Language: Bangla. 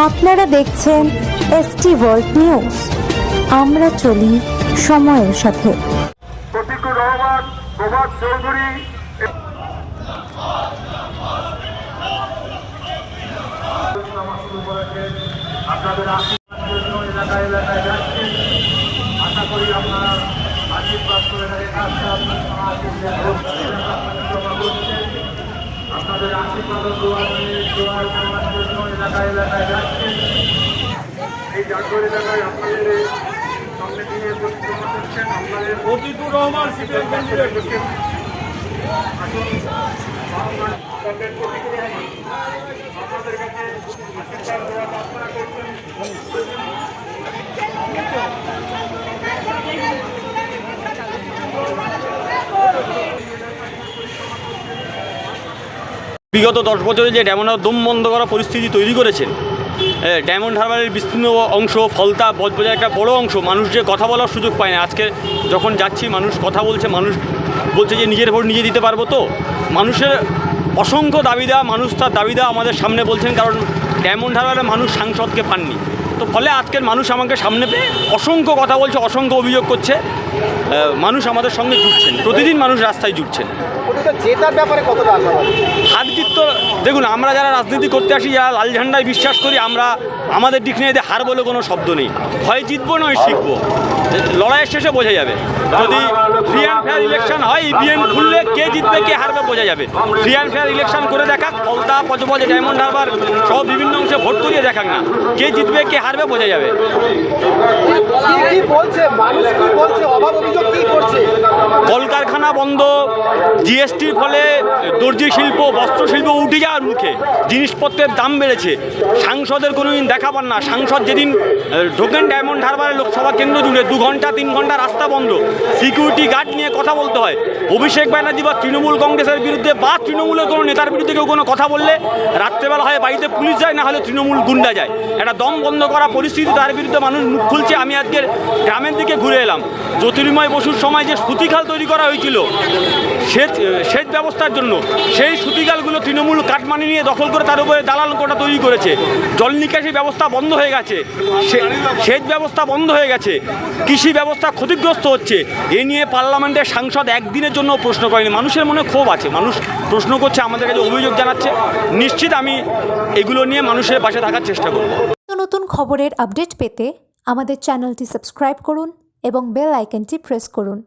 আপনারা দেখছেন এসটি ওয়ার্ল্ড নিউজ। আমরা চলি সময়ের সাথে। প্রতীকুর রহমান, প্রভাত চৌধুরী, আপনাদের আশীর্বাদ জন্য এলাকায় এলাকায় যাচ্ছেন। আশা করি আপনারা আশীর্বাদ করে আপনাদের আশীর্বাদ দোয়ার জন্য এলাকায় এলাকায় যাচ্ছেন। এই জাগর এলাকায় আপনাদের সামনে দিয়ে পরিচালনা করছেন আপনাদের প্রতীকুর রহমান সিপিএম ক্যান্ডিডেট আসুন। প্রতীকুর রহমান আপনাদের কাছে আশীর্বাদ দেওয়া প্রার্থনা করছেন। বিগত 10 বছরে যে ডায়মন্ড হারবার দম বন্ধ করা পরিস্থিতি তৈরি করেছেন, ডায়মন্ড হারবারের বিস্তীর্ণ অংশ, ফলতা, বজবজার একটা বড় অংশ মানুষ যে কথা বলার সুযোগ পায় না। আজকে যখন যাচ্ছি মানুষ কথা বলছে, মানুষ বলছে যে নিজের ভোট নিজে দিতে পারবো। তো মানুষের অসংখ্য দাবিদা, মানুষ তার দাবিদা আমাদের সামনে বলছেন, কারণ ডায়মন্ড হারবারের মানুষ সাংসদকে পাননি। তো ফলে আজকের মানুষ আমাকে সামনে পেয়ে অসংখ্য কথা বলছে, অসংখ্য অভিযোগ করছে। মানুষ আমাদের সঙ্গে জুটছেন, প্রতিদিন মানুষ রাস্তায় জুটছেন। জেতার ব্যাপারে কতটা আশাবাদী? হার জিত তো দেখুন, আমরা যারা রাজনীতি করতে আসি, যারা লাল ঝান্ডায় বিশ্বাস করি, আমাদের ডিকশনারিতে হার বলে কোনো শব্দ নেই। হয় জিতবো নয় শিখবো, লড়াইয়ের শেষে বোঝা যাবে। যদি ফ্রি অ্যান্ড ফেয়ার ইলেকশন হয়, ইভিএম খুললে কে জিতবে কে হারবে বোঝা যাবে। ফ্রি অ্যান্ড ফেয়ার ইলেকশন করে দেখাক, ফলতা, বজবজ, ডায়মন্ড হারবার সহ বিভিন্ন অংশে ভোট করিয়ে দেখাক না, কে জিতবে কে হারবে বোঝা যাবে। কলকারখানা বন্ধ, জিএসটির ফলে দর্জি শিল্প, বস্ত্র শিল্প উঠে যাওয়ার মুখে, জিনিসপত্রের দাম বেড়েছে, সাংসদের কোনো দিন দেখা পান না। সাংসদ যেদিন ঢোকেন ডায়মন্ড হারবারের লোকসভা কেন্দ্র জুড়ে 2 ঘন্টা 3 ঘন্টা রাস্তা বন্ধ, সিকিউরিটি গার্ড নিয়ে কথা বলতে হয়। অভিষেক ব্যানার্জি বা তৃণমূল কংগ্রেসের বিরুদ্ধে বা তৃণমূলের কোনো নেতার বিরুদ্ধে কেউ কোনো কথা বললে রাত্রেবেলা হয় বাড়িতে পুলিশ যায়, না হলে তৃণমূল গুন্ডা যায়। একটা দম বন্ধ করা পরিস্থিতি, তার বিরুদ্ধে মানুষ মুখ খুলছে। আমি আজকের গ্রামের দিকে ঘুরে এলাম। জ্যোতির্ময় বসুর সময় যে সুতিখাল তৈরি করা হয়েছিল সেচ ব্যবস্থার জন্য, সেই সুতিখালগুলো তৃণমূল কাটমানি নিয়ে দখল করে তার উপরে দালাল কোটা তৈরি করেছে। জল নিকাশি ব্যবস্থা বন্ধ হয়ে গেছে, সেচ ব্যবস্থা বন্ধ হয়ে গেছে, কৃষি ব্যবস্থা ক্ষতিগ্রস্ত হচ্ছে। এ নিয়ে পার্লামেন্টের সাংসদ একদিনের জন্য প্রশ্ন করেনি। মানুষের মনে ক্ষোভ আছে, মানুষ প্রশ্ন করছে, আমাদের কাছে অভিযোগ জানাচ্ছে। নিশ্চিত আমি এগুলো নিয়ে মানুষের পাশে থাকার চেষ্টা করব। নতুন খবরের আপডেট পেতে আমাদের চ্যানেলটি সাবস্ক্রাইব করুন এবং বেল আইকনটি প্রেস করুন।